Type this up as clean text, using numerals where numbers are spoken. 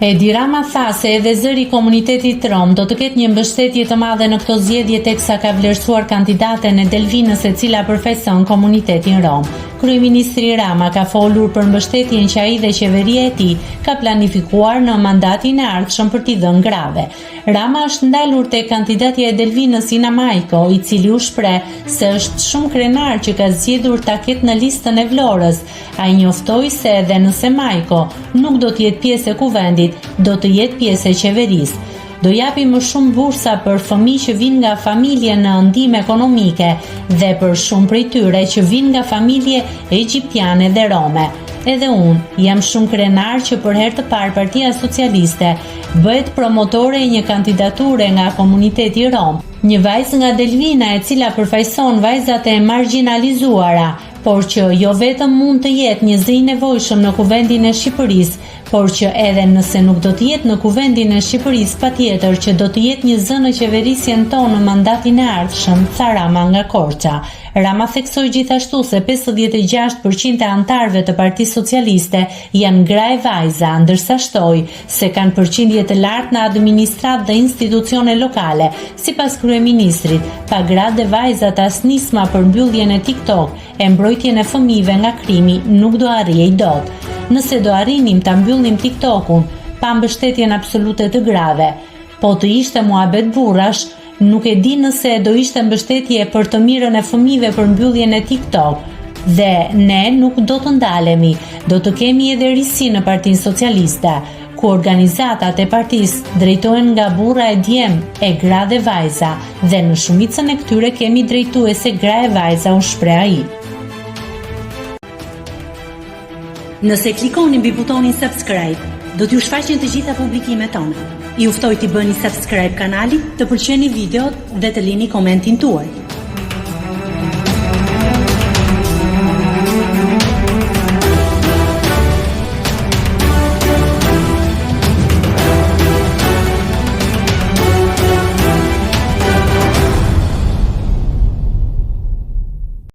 Edi Rama tha se edhe zëri i komunitetit rom do të ketë një mbështetje të madhe në këto zgjedhje teksa ka vlerësuar kandidaten e Delvinës e cila përfaqëson komunitetin rom. Kryeministri Rama ka folur për mbështetjen që ai dhe qeveria e tij ka planifikuar në mandatin e ardhshëm për t'i dhënë grave. Rama është ndalur te kandidatja e Delvinës Ina Majko, i cili u shpreh se është shumë krenar që ka zgjedhur ta ketë në listën e Vlorës. Ai njoftoi se edhe nëse Majko nuk do të jetë pjesë e kuvendit, do të jetë pjesë e qeverisë. Do japi më shumë bursa për fëmijë që vinë nga familje në ndihmë ekonomike dhe për shumë prej tyre që vinë nga familje egjiptiane dhe rome. Edhe unë jam shumë krenar që për herë të parë Partia Socialiste bëhet promotore e një kandidature nga komuniteti rom, një vajzë nga Delvina e cila përfaqëson vajzat e marginalizuara, por që jo vetëm mund të jetë një zë i nevojshëm në kuvendin e Shqipërisë, por që edhe nëse nuk do të jetë në kuvendin e Shqipërisë, patjetër që do të jetë një zë në qeverisjen tonë në mandatin e ardhshëm, tha Rama nga Korça. Rama theksoi gjithashtu se 56% e antarëve të Partisë Socialiste janë gra e vajza, ndërsa shtoi se kanë përqindje të lartë në administratë dhe institucione lokale. Sipas kryeministrit, pa gratë dhe vajzat as nisma për mbylljen e TikTok e mbrojtjen e fëmijëve nga krimi nuk do arrijej dot. Nëse do arrinim ta mbyllim TikTokun pa mbështetjen absolute të grave, po të ishte muhabet burrash, nuk e di nëse do ishte mbështetje për të mirën e fëmijëve për mbylljen e TikTok. Dhe ne nuk do të ndalemi, do të kemi edhe risi në Partinë Socialiste, ku organizatat e partisë drejtohen nga burra e djem, e gra dhe vajza, dhe në shumicën e këtyre kemi drejtuese gra e vajza, u shpreh ai. Nëse klikoni mbi butonin subscribe, do t'ju shfaqen të gjitha publikimet tona. Ju ftoj t'i bëni subscribe kanalit, të pëlqeni videot dhe të lini komentin tuaj.